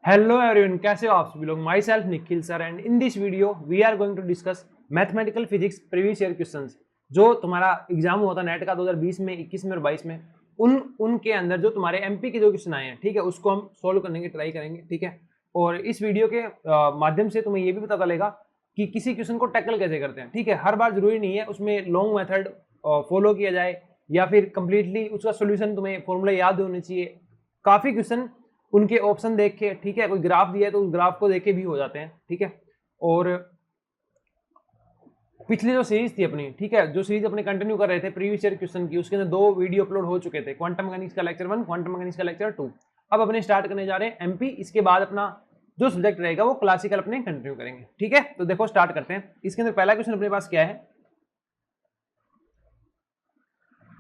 Hello everyone, कैसे हो आप सभी लोग। Myself Nikhil sir and in this video we are going to discuss mathematical physics previous year questions. जो तुम्हारा एग्जाम हुआ था नेट का 2020 में, 21 में और 22 में, उनके अंदर जो तुम्हारे एमपी के जो क्वेश्चन आए हैं, ठीक है, उसको हम सोल्व करने की ट्राई करेंगे। ठीक है, और इस वीडियो के माध्यम से तुम्हें ये भी पता चलेगा कि किसी क्वेश्चन को टैकल कैसे करते हैं। ठीक है, हर बार जरूरी नहीं है उसमें लॉन्ग मेथड फॉलो किया जाए या फिर कंप्लीटली उसका सोल्यूशन तुम्हें फॉर्मूला याद होने चाहिए। काफी क्वेश्चन उनके ऑप्शन देख के, ठीक है, कोई ग्राफ दिया है तो उस ग्राफ को देख के भी हो जाते हैं। ठीक है, और पिछली जो सीरीज थी अपनी, ठीक है, जो सीरीज अपने कंटिन्यू कर रहे थे प्रीवियस ईयर क्वेश्चन की, उसके अंदर 2 वीडियो अपलोड हो चुके थे, क्वांटम मैकेनिक्स का लेक्चर 1, क्वांटम मैकेनिक्स का लेक्चर 2। अब अपने स्टार्ट करने जा रहे हैं एमपी। इसके बाद अपना जो सब्जेक्ट रहेगा वो क्लासिकल अपने कंटिन्यू करेंगे। ठीक है, तो देखो स्टार्ट करते हैं। इसके अंदर पहला क्वेश्चन अपने पास क्या है?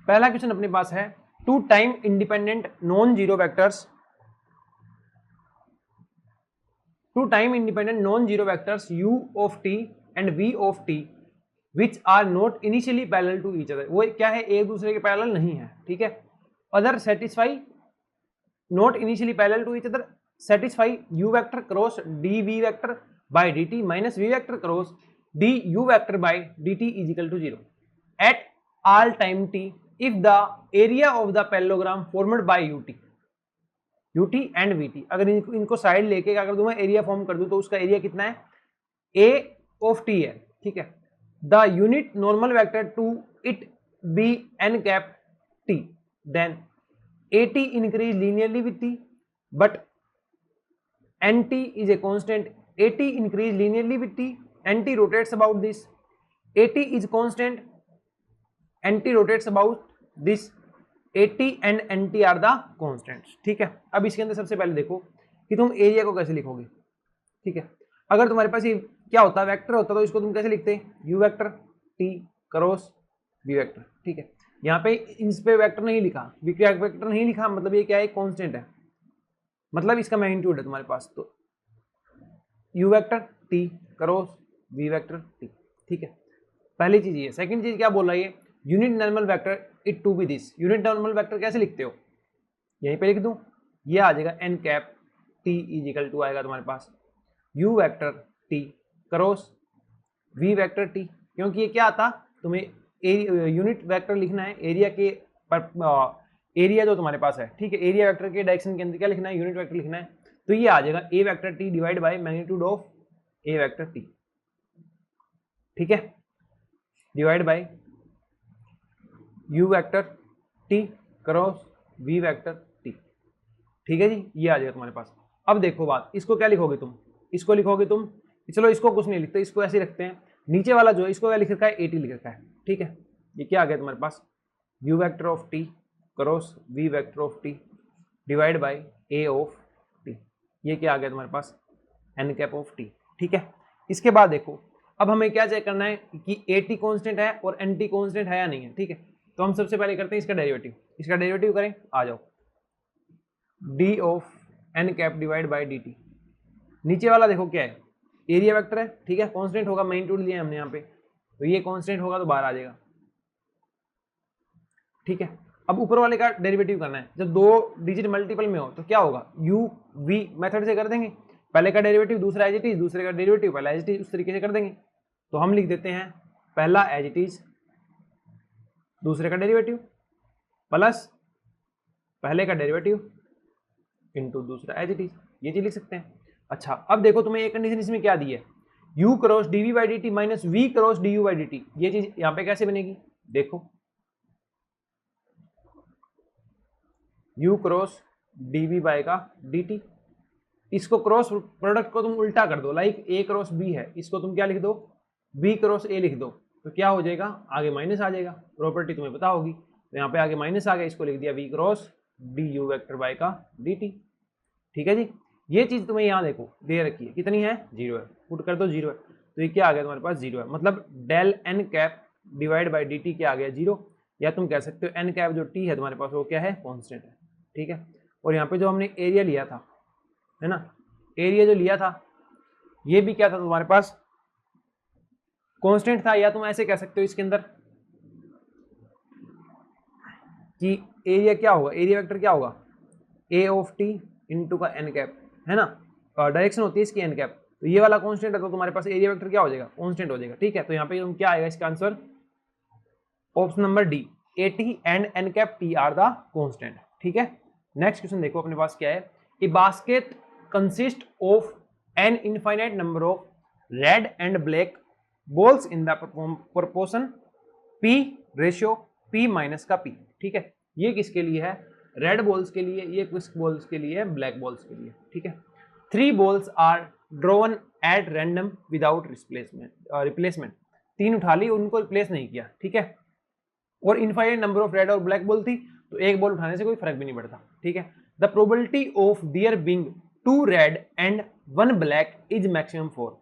पहला क्वेश्चन अपने पास है two time independent non zero vectors two time independent non-zero vectors u of t and v of t which are not initially parallel to each other। वो क्या है? एक दूसरे के पैरेलल नहीं है। ठीक है, other satisfy not initially parallel to each other satisfy u vector cross dv vector by dt minus v vector cross du vector by dt is equal to 0 at all time t if the area of the parallelogram formed by ut UT and VT. अगर इनको side लेके अगर मैं area form कर दूं तो उसका area कितना है? ए ऑफ टी है। ठीक है, the unit normal vector to it be N cap T, then A T increase linearly with T but N T is a constant. A T increase linearly with T, N T rotates about this, A T is constant, N T rotates about this, AT and NT are the constants. ठीक है, अब इसके अंदर सबसे पहले देखो कि तुम एरिया को कैसे लिखोगे। ठीक है, अगर तुम्हारे पास ये क्या होता है, वेक्टर होता, तो इसको तुम कैसे लिखते हैं? U vector T cross V vector. ठीक है, यहाँ पे इस पे वेक्टर नहीं लिखा, वेक्टर नहीं लिखा, मतलब ये क्या है? कॉन्स्टेंट है, मतलब इसका मैग्नीट्यूड है तुम्हारे पास। तो U vector T cross V vector T। ठीक है, पहली चीज ये। सेकंड चीज क्या बोल रहा है? Unit normal vector it to be this. Unit normal vector कैसे लिखते हो? यहीं पे लिख दूं, ये आ जाएगा N cap T is equal to आएगा तुम्हारे पास U vector T cross V vector T. क्योंकि ये क्या आता, तुम्हें यूनिट वेक्टर लिखना है एरिया के पर, एरिया जो तुम्हारे पास है। ठीक है, एरिया वेक्टर के डायरेक्शन के अंदर क्या लिखना है? यूनिट वेक्टर लिखना है। तो ये आ जाएगा A vector T divide by magnitude of A vector T. ठीक है, divide by u vector t cross v vector t। ठीक है जी, ये आ जाएगा तुम्हारे पास। अब देखो बात, इसको क्या लिखोगे तुम? इसको लिखोगे तुम, चलो इसको कुछ नहीं लिखते, इसको ऐसे रखते हैं। नीचे वाला जो है इसको क्या लिख रखा है? at लिख रखा है। ठीक है, ये क्या आ गया तुम्हारे पास? u vector of t cross v vector of t divide by a of t। ये क्या आ गया तुम्हारे पास? n cap of t। ठीक है, इसके बाद देखो, अब हमें क्या चेक करना है कि at कांस्टेंट है और nt कांस्टेंट है या नहीं है। ठीक है, तो हम सबसे पहले करते हैं इसका डेरिवेटिव। इसका डेरिवेटिव करें, आ जाओ, D of N cap divide by D T. नीचे वाला देखो क्या है? एरिया वेक्टर है। ठीक है, कांस्टेंट होगा, मैग्नीट्यूड लिया हमने यहाँ पे, तो ये कांस्टेंट होगा तो बाहर आ जाएगा। ठीक है, अब ऊपर वाले का डेरिवेटिव करना है। जब 2 डिजिट मल्टीपल में हो तो क्या होगा? यू वी मेथड से कर देंगे, पहले का डेरिवेटिव दूसरा एज इट इज, दूसरे का डेरिवेटिव पहला एज इट इज, उस तरीके से कर देंगे। तो हम लिख देते हैं पहला एज इट इज, दूसरे का डेरिवेटिव प्लस पहले का डेरिवेटिव इनटू दूसरा एज इट इज, ये चीज लिख सकते हैं। अच्छा, अब देखो तुम्हें एक कंडीशन इसमें क्या दी है? u cross dv by dt minus v cross du by dt। ये चीज यहाँ पे कैसे बनेगी? देखो, u क्रॉस dv बाई का dt, इसको क्रॉस प्रोडक्ट को तुम उल्टा कर दो, लाइक a क्रॉस b है, इसको तुम क्या लिख दो? b क्रॉस a लिख दो, तो क्या हो जाएगा? आगे माइनस आ जाएगा, प्रॉपर्टी तुम्हें पता होगी। तो यहाँ पे आगे माइनस आ गया, इसको लिख दिया v cross du vector bye का dt। ठीक है जी, ये चीज तुम्हें यहाँ देखो दे रखी है, कितनी है? 0 है, पुट कर दो 0 है, तो ये क्या आ गया तुम्हारे पास? 0 है, मतलब del N cap divide by D T क्या आ गया? 0। या तुम कह सकते हो एन कैप जो टी है तुम्हारे पास वो क्या है? कॉन्स्टेंट है। ठीक है, और यहाँ पे जो हमने एरिया लिया था, है ना, एरिया जो लिया था ये भी क्या था तुम्हारे पास? कांस्टेंट था। या तुम ऐसे कह सकते हो इसके अंदर कि एरिया क्या होगा? एरिया वेक्टर क्या होगा? ए ऑफ टी इंटू का एन कैप, है ना। डायरेक्शन होती है इसकी एन कैप, तो ये वाला कांस्टेंट है तो तुम्हारे पास एरिया वेक्टर क्या हो जाएगा, कांस्टेंट हो जाएगा। ठीक है, तो यहाँ पे क्या आएगा इसका answer, option number D, AT and N cap T are the constant. ठीक है, नेक्स्ट क्वेश्चन देखो अपने पास क्या है, a basket consist of an infinite number of red and black balls in the proportion P ratio P minus का P। ठीक है, ये किसके लिए है, रेड बॉल्स के लिए, ये किस बॉल्स के लिए है, ब्लैक बॉल्स के लिए। ठीक है, 3 balls are drawn at random without replacement, 3 उठा ली, उनको रिप्लेस नहीं किया। ठीक है, और इनफाइनाइट नंबर ऑफ रेड और ब्लैक बॉल थी, तो एक बॉल उठाने से कोई फर्क भी नहीं पड़ता। ठीक है, the probability of their being 2 red and 1 black is maximum 4।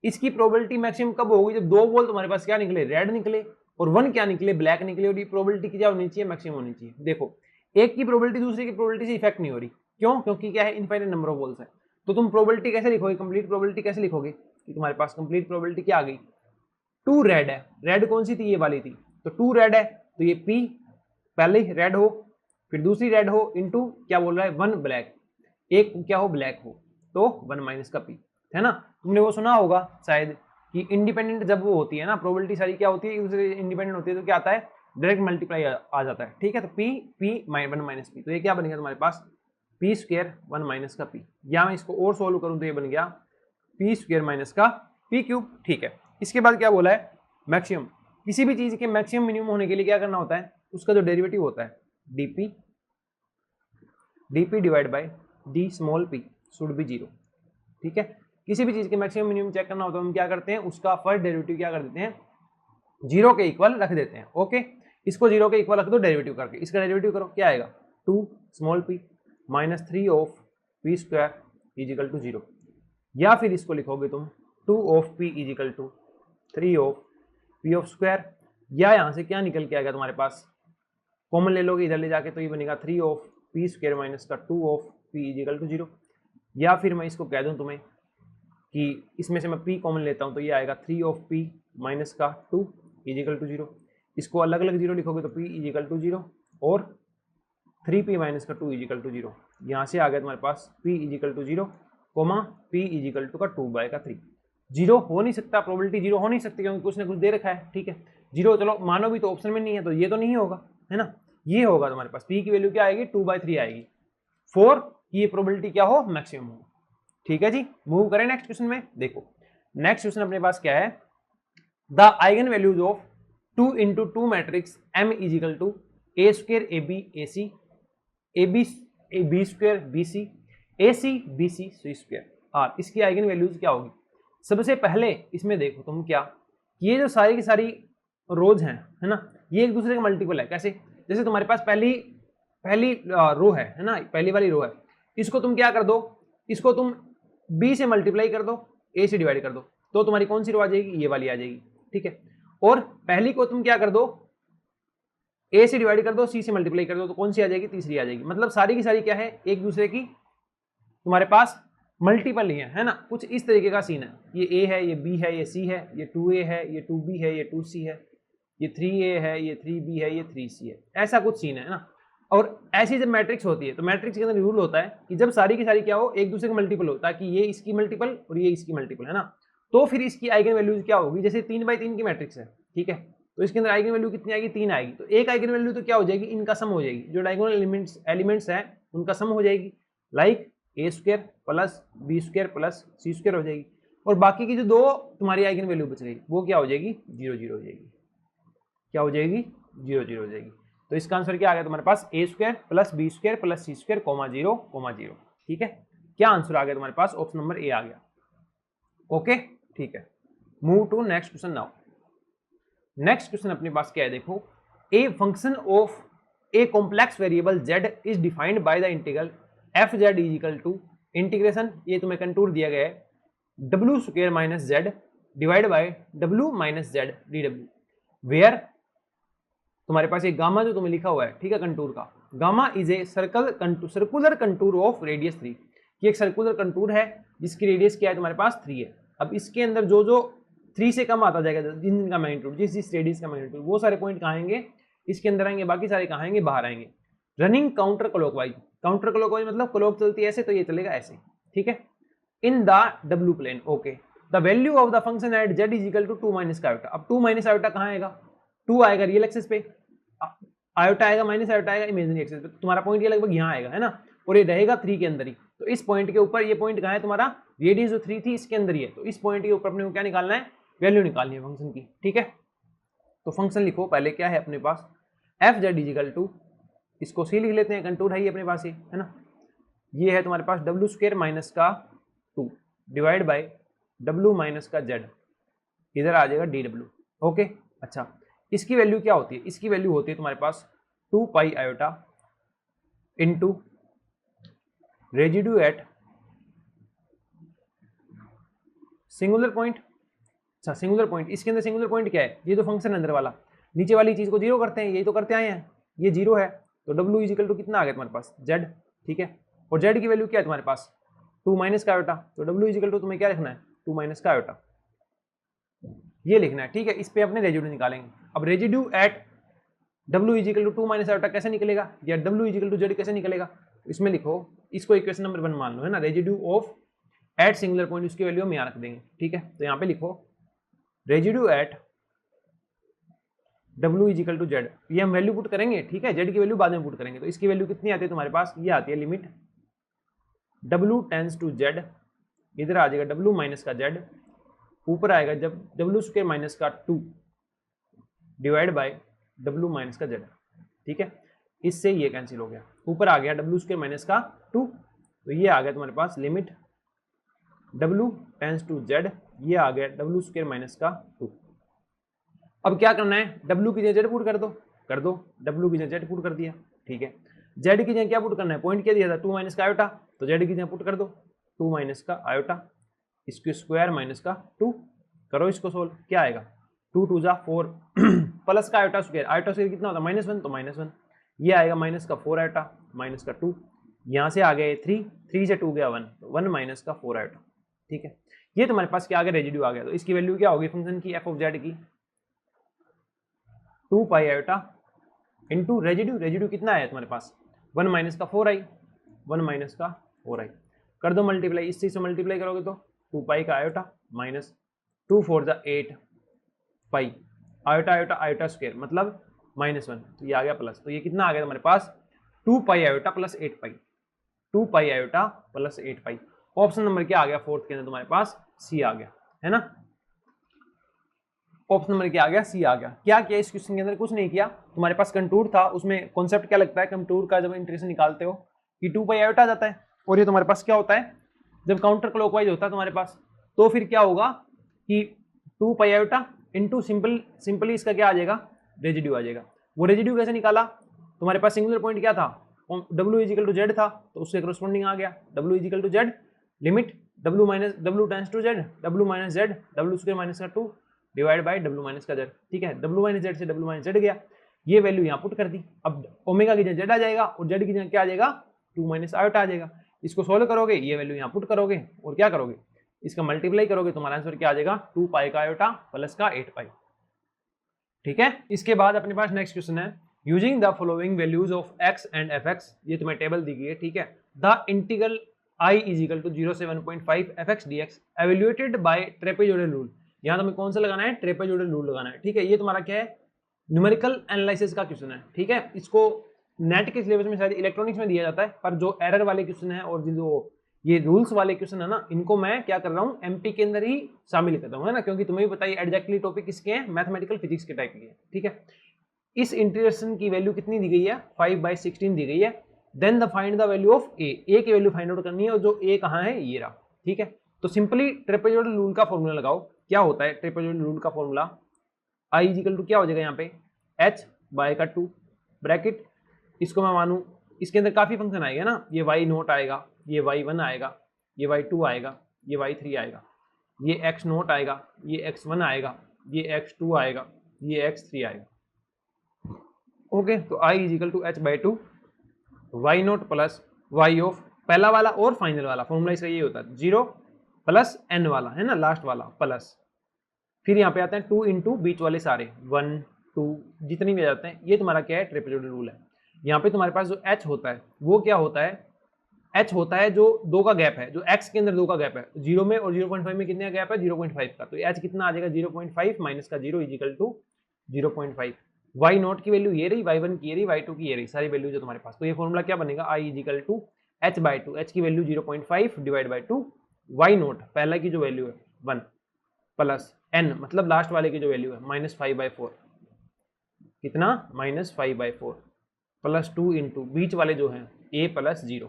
इसकी प्रोबेबिलिटी मैक्सिमम कब होगी, जब 2 बॉल तुम्हारे पास क्या निकले, रेड निकले, और 1 क्या निकले, ब्लैक निकले, और ये प्रोबेबिलिटी क्या होनी चाहिए, मैक्सिमम होनी चाहिए। देखो, एक की प्रोबेबिलिटी दूसरे की प्रोबेबिलिटी से इफेक्ट नहीं हो रही, क्यों, क्योंकि क्या है, इनफाइनाइट नंबर ऑफ बॉल्स है। तो तुम प्रोबेबिलिटी कैसे लिखोगे, कंप्लीट प्रोबेबिलिटी कैसे लिखोगे, कि तुम्हारे पास कंप्लीट प्रोबेबिलिटी क्या आ गई, 2 रेड है, रेड कौन सी थी, ये वाली थी, तो 2 रेड है, तो ये P पहले ही रेड हो, फिर दूसरी रेड हो, इनटू क्या बोल रहा है, 1 ब्लैक, एक क्या हो, ब्लैक हो, तो 1 माइनस का P है ना। तुमने वो सुना होगा शायद कि इंडिपेंडेंट जब वो होती है ना, प्रोबेबिलिटी सारी क्या होती है, एक दूसरे इंडिपेंडेंट होती है, तो क्या आता है, डायरेक्ट मल्टीप्लाई आ जाता है। ठीक है, तो P 1 माइनस P, तो ये क्या बनेगा तुम्हारे पास, P स्क्वायर 1 माइनस का P, या मैं इसको और सोल्व करूं तो ये बन गया P स्क्वायर माइनस का P क्यूब। ठीक है, इसके बाद क्या बोला है, मैक्सिमम, किसी भी चीज के मैक्सिमम मिनिमम होने के लिए क्या करना होता है, उसका जो डेरिवेटिव होता है dp divide by d small p should be 0। ठीक है, किसी भी चीज के मैक्सिमम मिनिमम चेक करना होता है, हम क्या करते हैं, उसका फर्स्ट डेरिवेटिव क्या कर देते हैं, 0 के इक्वल रख देते हैं। ओके, इसको 0 के इक्वल रख दो डेरिवेटिव करके, इसका डेरिवेटिव करो, क्या आएगा, 2 small p minus 3 of p square is equal to 0, या फिर इसको लिखोगे तुम 2 of p is equal to 3 of p of square, या यहाँ से क्या निकल के आएगा तुम्हारे पास, कॉमन ले लोगे इधर ले जाके, तो ये बनेगा 3 ऑफ p स्क्वायर माइनस का 2 ऑफ p इजिकल टू 0, या फिर मैं इसको कह दूं तुम्हें कि इसमें से मैं p कॉमन लेता हूं, तो ये आएगा 3 ऑफ p माइनस का 2 इजिकल टू 0, इसको अलग अलग 0 लिखोगे तो p इजिकल टू 0 और 3p माइनस का 2 इजिकल टू 0, यहाँ से आ गया तुम्हारे पास p is equal to 0 comma p is equal to का 2/3। 0 हो नहीं सकता, प्रोबेबिलिटी 0 हो नहीं सकती, क्योंकि कुछ ना कुछ दे रखा है। ठीक है, 0 चलो मानो भी तो ऑप्शन में नहीं है, तो ये तो नहीं होगा, है ना, ये होगा तुम्हारे पास p की वैल्यू क्या आएगी, 2/3 आएगी, 4 की ये प्रोबेबिलिटी क्या हो, मैक्सिमम हो। ठीक है जी, मूव करें नेक्स्ट क्वेश्चन में। देखो नेक्स्ट क्वेश्चन अपने पास क्या है, the eigen values of 2 into 2 matrix m is equal to a square ab ac b square bc ac bc c square r, इसकी आइगन वैल्यूज क्या होगी। सबसे पहले इसमें देखो तुम क्या, ये जो सारी की सारी रोज हैं, है ना, ये एक दूसरे का मल्टीपल है। कैसे, जैसे तुम्हारे पास पहली रो है ना, पहली वाली रो है, इसको तुम क्या कर दो, इसको तुम b से मल्टीप्लाई कर दो, a से डिवाइड कर दो, तो तुम्हारी कौन सी रो आ जाएगी, ये वाली आ जाएगी। ठीक है, और पहली को तुम क्या कर दो, a से डिवाइड कर दो, c से मल्टीप्लाई कर दो, तो कौन सी आ जाएगी, तीसरी आ जाएगी। मतलब सारी की सारी क्या है, एक दूसरे की तुम्हारे पास मल्टीपल ही है ना। कुछ इस तरीके का सीन है, ये a है, ये b है, ये c है, ये 2a है, ये 2b है, ये 2c है, ये 3a है, ये 3b है, ये 3c है, ऐसा कुछ सीन है ना। और ऐसी जब मैट्रिक्स होती है, तो मैट्रिक्स के अंदर रूल होता है कि जब सारी की सारी क्या हो, एक दूसरे का मल्टीपल हो, ताकि ये इसकी मल्टीपल और ये इसकी मल्टीपल, है ना, तो फिर इसकी आइगन वैल्यूज क्या होगी। जैसे 3/3 की मैट्रिक्स है, ठीक है, तो इसके अंदर आइगन वैल्यू कितनी आएगी, 3 आएगी, तो एक आइगन वैल्यू तो क्या हो जाएगी, इनका सम हो जाएगी, जो डायगोनल एलिमेंट्स हैं उनका सम हो जाएगी, like a square plus b square plus c square हो जाएगी। और बाकी की जो दो तुम्हारी आइगन वैल्यू बच गई, वो क्या हो जाएगी, 0 0 हो जाएगी। क्या हो जाएगी, 0 0 हो जाएगी। तो इसका आंसर क्या आ गया तुम्हारे पास, a square plus b square plus c square comma 0 comma 0। ठीक है, क्या आंसर आ गया तुम्हारे पास, ऑप्शन नंबर ए आ गया। ओके, ठीक है, move to next question now. Next question अपने पास क्या है, देखो, a function of a complex variable z is defined by the integral F Z is equal to integration, ये तुम्हें कंटूर दिया गया है, W square minus Z divide by W minus Z D W, where तुम्हारे पास एक gamma जो तुम्हें लिखा हुआ है, ठीक है, कंटूर का, gamma is a circular contour of radius 3, ये एक सर्कुलर कंटूर है जिसकी रेडियस क्या है तुम्हारे पास 3 है। अब इसके अंदर जो जो 3 से कम आता जाएगा, जिनका मैग्नीट्यूड, जिस रेडियस का मैग्नीट्यूड, वो सारे पॉइंट कहाँ आएंगे, इसके अंदर आएंगे, बाकी सारे कहाँ आएंगे, बाहर आएंगे। Running counter clockwise, counter clockwise मतलब क्लॉक चलती है ऐसे, तो ये चलेगा ऐसे। ठीक है, in the W plane. Okay, the value of the function at z is equal to 2 minus का आयोटा। अब 2 माइनस आयोटा कहाँ आएगा, 2 आएगा रियल एक्सिस पे, आयोटा आएगा माइनस आयोटा आएगा इमेजिनरी एक्सिस पे। तुम्हारा पॉइंट ये लगभग यहाँ आएगा है ना, और ये रहेगा 3 के अंदर ही। तो इस पॉइंट के ऊपर, ये पॉइंट कहाँ है तुम्हारा, रेडियस जो 3 थी इसके अंदर ही है। तो इस पॉइंट के ऊपर अपने को क्या निकालना है, वैल्यू निकालनी है फंक्शन की। ठीक है, तो फंक्शन लिखो पहले, क्या है अपने पास, एफ जेड इजिकल टू, इसको सी लिख लेते हैं, कंटूर है ये अपने पास, है ना, ये है तुम्हारे पास डब्ल्यू स्क्वायर माइनस का 2 डिवाइड बाई डब्ल्यू माइनस का जेड, इधर आ जाएगा डी डब्ल्यू। ओके, अच्छा इसकी वैल्यू क्या होती है, इसकी वैल्यू होती है तुम्हारे पास 2 pi iota into residue at singular point. अच्छा सिंगुलर पॉइंट, इसके अंदर सिंगुलर पॉइंट क्या है, ये जो फंक्शन अंदर वाला, नीचे वाली चीज को जीरो करते हैं, यही तो करते आए हैं, ये जीरो है, तो डब्ल्यू इजिकल टू कितना आ गया तुम्हारे पास, जेड। ठीक है, और जेड की वैल्यू क्या है तुम्हारे पास, 2 माइनस का आयोटा, तो डब्ल्यू इजिकल टू तुम्हें क्या लिखना है, 2 माइनस का आयोटा, ये लिखना है। ठीक है, इस पे अपने रेजिड्यू निकालेंगे। अब residue at W is equal to 2 minus iota कैसे निकलेगा, या डब्ल्यू इजिकल टू जेड कैसे निकलेगा, इसमें लिखो, इसको इक्वेशन नंबर 1 मान लो, है ना, residue of at singular point, उसकी वैल्यू हम यहाँ रख देंगे। ठीक है, तो यहाँ पे लिखो residue at W is equal to Z, ये हम वैल्यू पुट करेंगे। ठीक है, जेड की वैल्यू बाद में पुट करेंगे। तो इसकी वैल्यू कितनी आती है तुम्हारे पास, ये आती है limit W tends to Z, इधर आ जाएगा डब्ल्यू माइनस का जेड, ऊपर आएगा जब डब्ल्यू स्क्वायर माइनस का 2 डिवाइड बाय डब्ल्यू माइनस का जेड। ठीक है, इससे ये कैंसिल हो गया, ऊपर आ गया डब्ल्यू स्क्वायर माइनस का 2, तो ये आ गया तुम्हारे पास limit W tends to Z, ये आ गया डब्ल्यू स्क्वायर माइनस का 2। अब क्या करना है, डब्ल्यू की जगह जेड पुट कर दो, डब्ल्यू की जगह जेड पुट कर दिया। ठीक है, जेड की जगह क्या पुट करना है, पॉइंट क्या दिया था, 2 माइनस का आयोटा, तो जेड की जगह पुट कर दो 2 माइनस का आयोटा, इसको स्क्वायर माइनस का 2, करो इसको सोल्व, क्या आएगा 2 2 जा 4 प्लस का आयोटा स्क्वायर कितना होता है -1, तो -1, ये आएगा माइनस का 4 आयोटा माइनस का 2, यहाँ से आ गया 3 से 2 गया 1, तो 1 माइनस का 4 आयोटा। ठीक है, ये तुम्हारे पास क्या आ गया, रेजिड्यू आ गया। तो इसकी वैल्यू क्या होगी फंक्शन की, एफ ऑफ जेड की 2 पाई आयोटा इंटू रेजिड्यू कितना आया तुम्हारे पास, 1 माइनस का 4 आई, 1 माइनस का 4 आई, कर दो मल्टीप्लाई, इस चीज से मल्टीप्लाई करोगे तो 2 पाई का आयोटा माइनस 2 4 जा 8 पाई, आयोटा आयोटा आयोटा स्क्वायर मतलब -1, तो ये आ गया प्लस, तो ये कितना आ गया तुम्हारे पास 2 पाई आयोटा प्लस 8 पाई, 2 पाई आयोटा प्लस 8 पाई। ऑप्शन नंबर क्या आ गया, फोर्थ के अंदर तुम्हारे पास सी आ गया, है ना, ऑप्शन नंबर क्या आ गया, सी आ गया। क्या किया इस क्वेश्चन के अंदर, कुछ नहीं किया, तुम्हारे पास कंटूर था, उसमें कॉन्सेप्ट क्या लगता है, कंटूर का जब इंटीग्रेशन निकालते हो कि 2 पाई आयोटा आ जाता है, और ये तुम्हारे पास क्या होता है, जब काउंटर क्लॉकवाइज होता है तुम्हारे पास, तो फिर क्या होगा कि 2 पाई आयोटा इंटू सिंपली इसका क्या आ जाएगा, रेजिड्यू आ जाएगा। वो रेजिड्यू कैसे निकाला, तुम्हारे पास सिंगुलर पॉइंट क्या था, डब्ल्यू इजिकल टू जेड था, तो उसके करस्पॉन्डिंग आ गया W is equal to Z, limit W tends to Z, W minus Z, W square minus का 2 डिवाइड बाय डब्ल्यू माइनस का जेड। ठीक है, डब्ल्यू माइनस जेड से डब्ल्यू माइनस जेड गया, ये वैल्यू यहाँ पुट कर दी। अब ओमेगा की जगह जेड आ जाएगा, और जेड की जगह क्या आ जाएगा, 2 माइनस आयोटा आ जाएगा। इसको सोल्व करोगे, ये वैल्यू यहाँ पुट करोगे, और क्या करोगे, इसका मल्टीप्लाई करोगे, तुम्हारा आंसर क्या आ जाएगा, 2 पाई का आयोटा प्लस का 8 पाई। ठीक है, इसके बाद अपने पास नेक्स्ट क्वेश्चन है, using the following values of X and F X, ये तुम्हें टेबल दी गई है। ठीक है, the integral I is equal to 0 से 1.5 fx dx evaluated by trapezoidal rule. यहाँ तुम्हें कौन सा लगाना है, ट्रेपेजोइडल रूल लगाना है। ठीक है, ये तुम्हारा क्या है, न्यूमेरिकल एनालिसिस का क्वेश्चन है। ठीक है, इसको नेट के सिलेबस में शायद इलेक्ट्रॉनिक्स में दिया जाता है, पर जो एरर वाले क्वेश्चन है और जो ये रूल्स वाले क्वेश्चन है ना, इनको मैं क्या कर रहा हूँ, एमपी के अंदर ही शामिल कर रहा हूँ, है ना, क्योंकि तुम्हें भी पता ही एग्जैक्टली टॉपिक किसके हैं, मैथमेटिकल फिजिक्स के टाइप के हैं। ठीक है, इस इंटीग्रेशन की वैल्यू कितनी दी गई है, 5/16 दी गई है। Then the find the value of A की वैल्यू फाइंड आउट करनी है, और जो ए कहाँ है, ये रहा। ठीक है, तो सिंपली ट्रेपेजोइडल रूल का फॉर्मूला लगाओ। क्या होता है ट्रेपेजोइडल रूल का formula, I is equal to क्या हो जाएगा यहाँ पे, h बाय का 2 ब्रैकेट, इसको मैं मानूं, इसके अंदर काफी फंक्शन आएगा ना, ये y0 आएगा, ये y1 आएगा, ये y2 आएगा, ये y3 आएगा, ये x0 आएगा, ये x1 आएगा, ये x2 आएगा, ये x3 आएगा। ओके, तो i is equal to h/2 y0 plus y of पहला वाला और फाइनल वाला, फॉर्मूला इसका ये होता है 0 प्लस n वाला, है ना, लास्ट वाला प्लस, फिर यहाँ पे आते हैं 2 इंटू बीच वाले सारे 1 2 जितनी भी आ जाते हैं। ये तुम्हारा क्या है, ट्रेपेजोइडल रूल है। यहाँ पे तुम्हारे पास जो h होता है वो क्या होता है, h होता है जो दो का गैप है, जो x के अंदर दो का गैप है, 0 में और 0.5 में कितने का गैप है, 0.5 का, तो h कितना आ जाएगा 0.5 माइनस का 0 is equal to 0.5। y naught की वैल्यू ये रही, y1 की ये रही, y2 की ये रही, सारी वैल्यूज है तुम्हारे पास। तो ये फॉर्मूला क्या बनेगा, i is equal to h/2, h की value 0.5 divide by 2, y naught पहला की जो वैल्यू है 1 प्लस n मतलब लास्ट वाले की जो वैल्यू है -5/4, कितना -5/4 प्लस 2 इंटू बीच वाले जो हैं a प्लस 0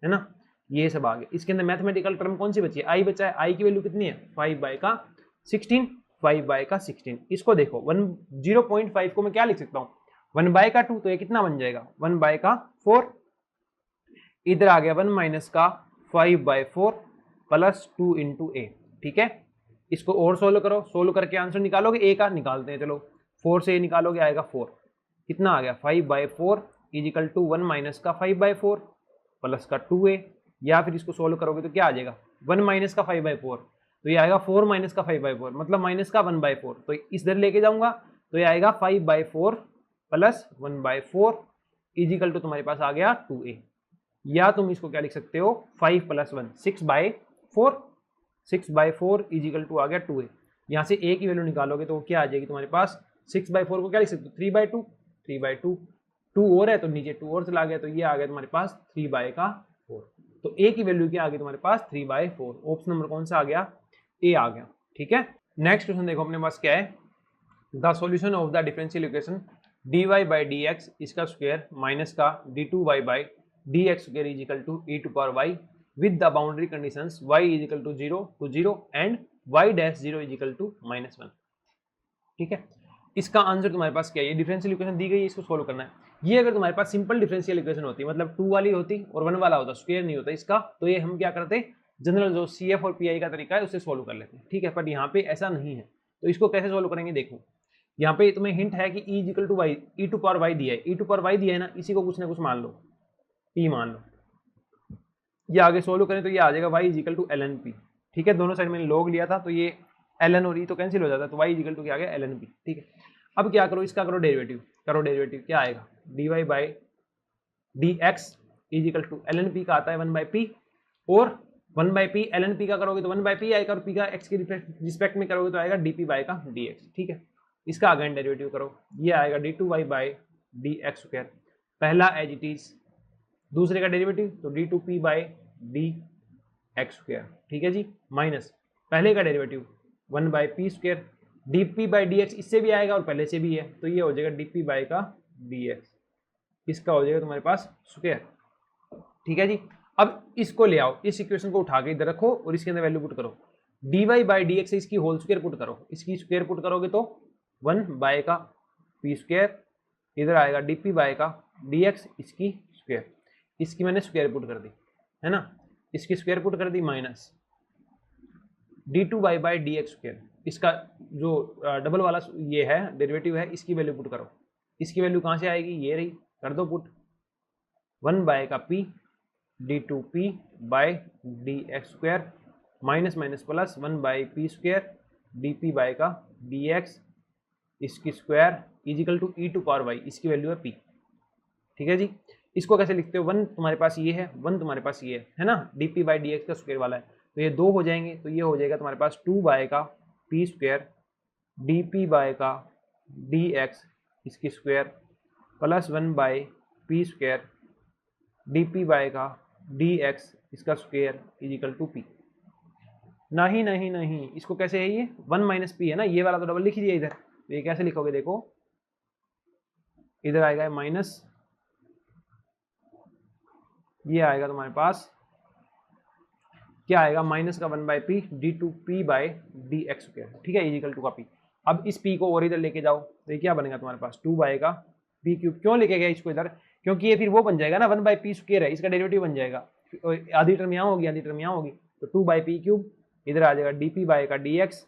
है ना, ये सब आ गया। इसके अंदर मैथमेटिकल टर्म कौन सी बची है, i बचा है, i की वैल्यू कितनी है 5/16, 5/16। इसको देखो 0.5 को मैं क्या लिख सकता हूँ 1/2, तो ये कितना बन जाएगा 1/4, इधर आ गया 1 माइनस का 5/4 प्लस 2 इंटू ए। ठीक है, इसको और सोल्व करो, सोल्व करके आंसर निकालोगे, ए का निकालते हैं, चलो 4 से ए निकालोगे आएगा 4, कितना आ गया 5/4 इज इक्वल टू 1 माइनस का 5/4 प्लस का 2a, या फिर इसको सोल्व करोगे तो क्या आ जाएगा 1 माइनस का 5/4, तो ये आएगा 4 माइनस का 5/4 मतलब माइनस का 1/4, तो इस इधर लेके जाऊंगा तो ये आएगा 5/4 प्लस 1/4 इज इक्वल टू तुम्हारे पास आ गया 2a, या तुम इसको क्या लिख सकते हो 5 प्लस 1 6/4, 6/4 इज इक्वल टू आ गया 2a। यहाँ से a की वैल्यू निकालोगे तो क्या आ जाएगी तुम्हारे पास 6/4 को क्या लिख सकते हो 3/2, 3/2, 2 और है तो नीचे 2 और चला गया, तो ये आ गया तुम्हारे पास 3/4, तो a की वैल्यू क्या आ गई तुम्हारे पास 3/4, ऑप्शन नंबर कौन सा आ गया a आ गया। ठीक है, नेक्स्ट क्वेश्चन देखो अपने पास क्या है, the solution of the differential equation dy/dx इसका स्क्वायर माइनस का d2y/dx square is equal to e to power y with the boundary conditions y is equal to 0 to 0 and y-0 is equal to -1। ठीक है, इसका answer तुम्हारे पास क्या है, ये differential equation दी गई है, इसको सोल्व करना है। ये अगर तुम्हारे पास सिंपल डिफरेंशियल इक्वेशन होती मतलब 2 वाली होती और 1 वाला होता, स्क्वायर नहीं होता इसका, तो ये हम क्या करते जनरल जो CF और PI का तरीका है उससे सोल्व कर लेते हैं। ठीक है, पर यहाँ पे ऐसा नहीं है, तो इसको कैसे सोल्व करेंगे देखो, यहाँ पे तुम्हें हिंट है कि e इक्वल टू वाई, ई टू पावर वाई दिया है, ई टू पावर वाई दिया है ना, इसी को कुछ ना कुछ मान लो, p मान लो, ये आगे सोल्व करें तो ये आ जाएगा y is equal to ln p। ठीक है, दोनों साइड में log लिया था तो ये ln और e तो कैंसिल हो जाता है, तो y इज इक्वल टू क्या आ गया ln p। ठीक है, अब क्या करो, इसका करो डेरिवेटिव, करो डेरिवेटिव, क्या आएगा dy/dx is equal to ln p का आता है 1/p, और 1/p ln p का करोगे तो 1/p आएगा, और p का x के रिस्पेक्ट में करोगे तो आएगा dp/dx। ठीक है, इसका अगेन डेरिवेटिव करो, ये आएगा d2y/dx स्क्वायर, पहला एज इट इज, दूसरे का डेरिवेटिव तो d2p/dx स्क्वायर। ठीक है जी, माइनस पहले का डेरिवेटिव 1/p स्क्वायर, dp/dx इससे भी आएगा और पहले से भी है, तो ये हो जाएगा dp/dx, इसका हो जाएगा तुम्हारे पास स्क्वायर। ठीक है जी, अब इसको ले आओ, इस इक्वेशन को उठा के इधर रखो और इसके अंदर वैल्यू पुट करो, dy/dx से इसकी होल स्क्वायर पुट करो, इसकी स्क्वायर पुट करोगे तो 1/p स्क्वायर, इधर आएगा dp/dx इसकी स्क्वायर, इसकी मैंने स्क्वायर पुट कर दी है ना, इसकी स्क्वायर पुट कर दी, माइनस d2y/dx स्क्वायर, इसका जो डबल वाला ये है डेरिवेटिव है, इसकी वैल्यू पुट करो, इसकी वैल्यू कहाँ से आएगी, ये रही, कर दो put, 1/p d2p/dx square minus minus plus 1/p square dp/dx इसकी square is equal to E to power Y, इसकी वैल्यू है p। ठीक है जी, इसको कैसे लिखते हो, 1 तुम्हारे पास ये है, 1 तुम्हारे पास ये है ना, dp/dx का स्क्वायर वाला है, तो ये 2 हो जाएंगे, तो ये हो जाएगा तुम्हारे पास 2/p स्क्वायर dp/dx इसकी square plus 1/p square dp/dx इसका square is equal to p। नहीं नहीं नहीं, इसको कैसे है, ये 1 माइनस p है ना, ये वाला तो डबल लिख दिया इधर, तो ये कैसे लिखोगे देखो, इधर आएगा माइनस, ये आएगा तुम्हारे पास क्या आएगा, माइनस का 1/p d2p/dx स्क्वायर। ठीक है, इज इक्वल टू का p। अब इस p को और इधर लेके जाओ तो ये क्या बनेगा तुम्हारे पास 2/p क्यूब, क्यों लेके गया इसको इधर, क्योंकि ये फिर वो बन जाएगा ना 1/p स्क्वायर है, इसका डेरिवेटिव बन जाएगा, आधी टर्म यहाँ होगी आधी टर्म यहाँ होगी, तो 2/p क्यूब, इधर आ जाएगा dp/dx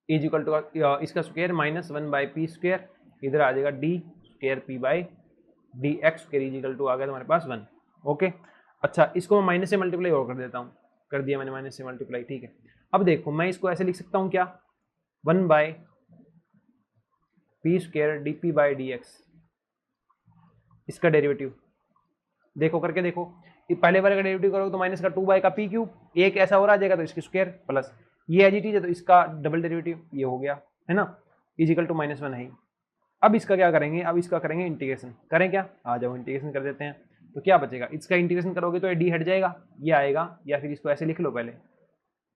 इज इक्वल टू इसका स्क्वायर माइनस 1/p स्क्वायर, इधर आ जाएगा d2p/dx square is equal to आ गया तुम्हारे पास 1। ओके, अच्छा इसको मैं माइनस से मल्टीप्लाई और कर देता हूँ, कर दिया मैंने माइनस से मल्टीप्लाई। ठीक है, अब देखो मैं इसको ऐसे लिख सकता हूँ क्या, 1/p स्क्वायर dp/dx इसका डेरिवेटिव देखो करके देखो, ये पहले वाले का डेरिवेटिव करोगे तो माइनस का 2 का पी क्यूब, एक ऐसा और आ जाएगा तो इसकी स्क्वायर प्लस ये एज इट इज है तो इसका डबल डेरिवेटिव ये हो गया, है ना, इजिकल टू -1 है। अब इसका क्या करेंगे, अब इसका करेंगे इंटीग्रेशन, करें क्या, आ जाओ इंटीग्रेशन कर देते हैं। तो क्या बचेगा, इसका इंटीग्रेशन करोगे तो ये डी हट जाएगा, ये आएगा, या फिर इसको ऐसे लिख लो पहले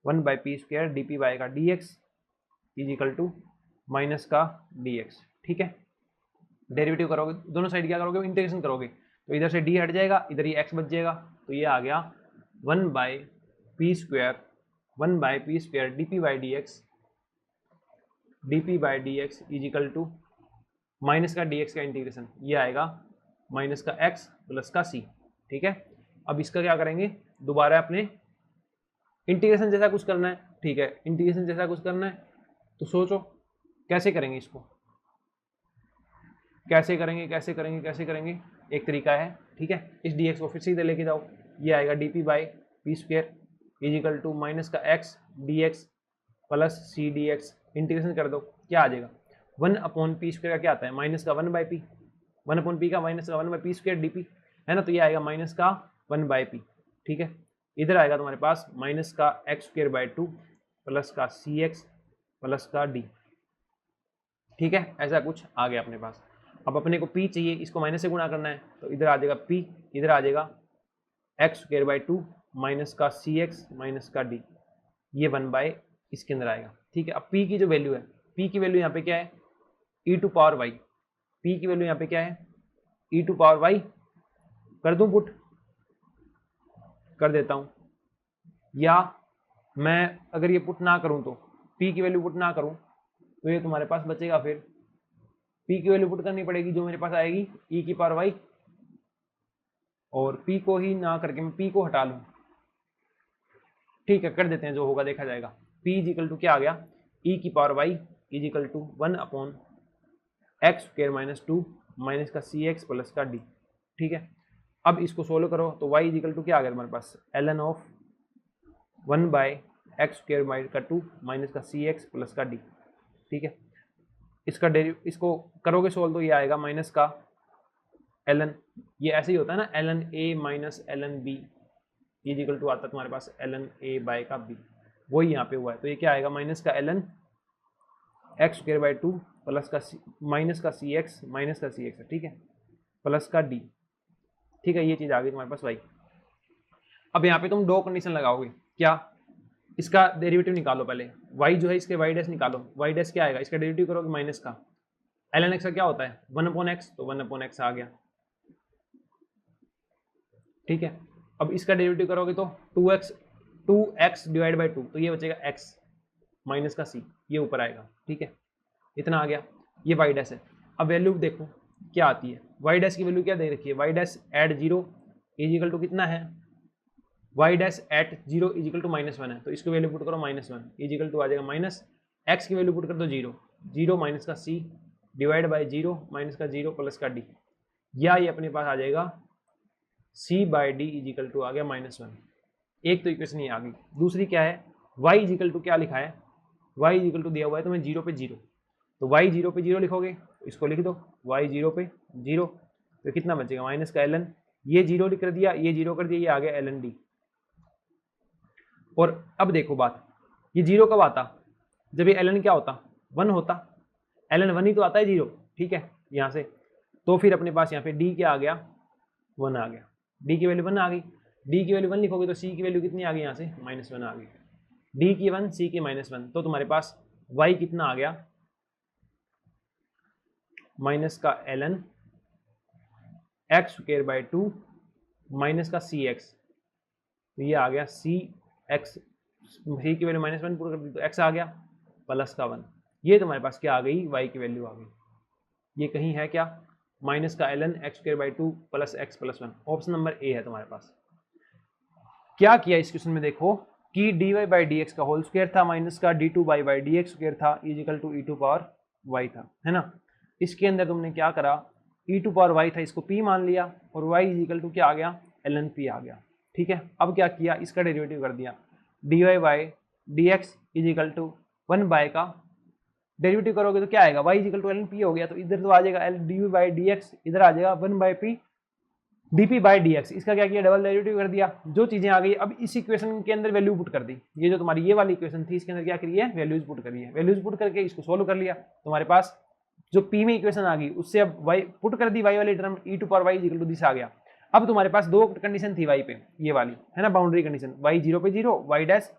1/p² dp का dx इजिकल टू माइनस का dx, ठीक है। डेरिवेटिव करोगे दोनों साइड क्या करोगे, इंटीग्रेशन करोगे तो इधर से d हट जाएगा, इधर ये x बच जाएगा, तो ये आ गया 1/p² dp/dx is equal to minus का dx का इंटीग्रेशन, ये आएगा माइनस का x प्लस का c, ठीक है। अब इसका क्या करेंगे, दोबारा अपने इंटीग्रेशन जैसा कुछ करना है, ठीक है, इंटीग्रेशन जैसा कुछ करना है तो सोचो कैसे करेंगे इसको, कैसे करेंगे, एक तरीका है, ठीक है। इस dx को फिर सीधे लेके जाओ, ये आएगा dp/p² इजिकल टू माइनस का x dx plus c dx, integration कर दो, क्या आ जाएगा 1/p² का क्या आता है, माइनस का 1/p, 1/p का माइनस का 1/p² dp, है ना, तो ये आएगा माइनस का 1/p, ठीक है। इधर आएगा तुम्हारे पास माइनस का x² 2 प्लस का cx प्लस का d, ठीक है, ऐसा कुछ आ गया अपने पास। अब अपने को p चाहिए, इसको माइनस से गुणा करना है, तो इधर आ जाएगा p, इधर आ जाएगा x² 2 माइनस का cx माइनस का d, ये 1/ इसके अंदर आएगा, ठीक है। अब p की जो वैल्यू है, p की वैल्यू यहाँ पे क्या है e⁻y, p की वैल्यू यहाँ पे क्या है e⁻y, कर दूं पुट, कर देता हूं, या मैं अगर ये पुट ना करूं तो p की वैल्यू पुट ना करूं तो ये तुम्हारे पास बचेगा, फिर p की वैल्यू पुट करनी पड़ेगी, जो मेरे पास आएगी e⁻y, और p को ही ना करके मैं p को हटा लूं, ठीक है, कर देते हैं, जो होगा देखा जाएगा। p इजिकल टू क्या आ गया e⁻y is equal to 1/x² - 2 minus का cx प्लस का d, ठीक है। अब इसको सोल्व करो तो y इजिकल टू क्या आ गया तुम्हारे पास ln ऑफ 1/x² 2 माइनस का cx प्लस का d, ठीक है। इसका इसको करोगे सोल्व तो ये आएगा माइनस का ln, ये ऐसे ही होता है ना, ln a minus ln b is equal to आता है तुम्हारे पास ln a बाय का b, वही यहाँ पे हुआ है, तो ये क्या आएगा माइनस का ln x² 2 प्लस का माइनस का cx माइनस का cx, ठीक है, प्लस का d, ठीक है, ये चीज़ आ गई तुम्हारे पास y। अब यहाँ पे तुम दो कंडीशन लगाओगे, क्या, इसका डेरिवेटिव निकालो पहले, y जो है इसके y डैश निकालो, y डैश क्या आएगा, इसका डेरिवेटिव करोगे माइनस का ln x का क्या होता है 1/x, तो 1/x आ गया, ठीक है। अब इसका डेरिवेटिव करोगे तो 2x डिवाइड बाई 2, तो ये बचेगा x माइनस का c, ये ऊपर आएगा, ठीक है, इतना आ गया, ये y डैश है। अब वैल्यू देखो क्या आती है, y डैश की वैल्यू क्या दे रखी है, y dash at 0 is equal to कितना है, y dash at 0 is equal to -1 है, तो इसको वैल्यू पुट करो -1 इजिकल टू आ जाएगा माइनस x की वैल्यू पुट कर दो 0 माइनस का c डिवाइड बाई 0 माइनस का 0 प्लस का d, या ये अपने पास आ जाएगा c/d इजिकल टू आ गया -1, एक तो इक्वेशन ये आ गई। दूसरी क्या है, y इजिकल टू क्या लिखा है, y इजिकल टू दिया हुआ है तुम्हें 0 पे 0, तो y 0 पे 0 लिखोगे, इसको लिख दो y 0 पे 0, तो कितना बचेगा माइनस का ln, ये 0 लिख कर दिया, ये 0 कर दिया, ये आ गया ln d। और अब देखो बात, ये 0 कब आता, जब ये ln क्या होता 1 होता, ln 1 ही तो आता है 0, ठीक है, यहाँ से, तो फिर अपने पास यहाँ पे d क्या आ गया 1 आ गया, d की वैल्यू 1 आ गई, d की वैल्यू 1 लिखोगे तो c की वैल्यू कितनी आ गई, यहाँ से -1 आ गई, d की 1 c की -1, तो तुम्हारे पास y कितना आ गया माइनस का ln x² 2 माइनस का cx, तो ये आ गया cx, c की वैल्यू -1 पूरा कर दी तो x आ गया प्लस का 1, ये तुम्हारे पास क्या आ गई y की वैल्यू आ गई, ये कहीं है क्या माइनस का ln x² 2 plus x plus 1, option number A है तुम्हारे पास। क्या किया इस क्वेश्चन में देखो कि dy/dx का होल स्क्वायर था माइनस का d2y/dx स्क्वायर था इजिकल टू e⁻y था, है ना। इसके अंदर तुमने क्या करा, e⁻y था, इसको p मान लिया, और y इजिकल टू क्या आ गया ln p आ गया, ठीक है। अब क्या किया, इसका डेरिवेटिव कर दिया, dy/dx इजिकल टू 1 का डेरिवेटिव करोगे तो क्या आएगा y is equal to ln p हो गया, तो इधर तो आ जाएगा dy/dx, इधर आ जाएगा 1/p dp बाई dx, इसका क्या किया, डबल डेरिवेटिव कर दिया, जो चीजें आ गई अब इस इक्वेशन के अंदर वैल्यू पुट कर दी, ये जो तुम्हारी ये वाली इक्वेशन थी इसके अंदर क्या करी है, वैल्यूज पुट करी है, वैल्यूज पुट करके इसको सोल्व कर लिया, तुम्हारे पास जो p में इक्वेशन आ गई उससे अब y पुट कर दी, y वाली term e to power y equal to this आ गया। अब तुम्हारे पास दो कंडीशन थी y पे, ये वाली है ना बाउंड्री कंडीशन, y 0 पे 0, y डैश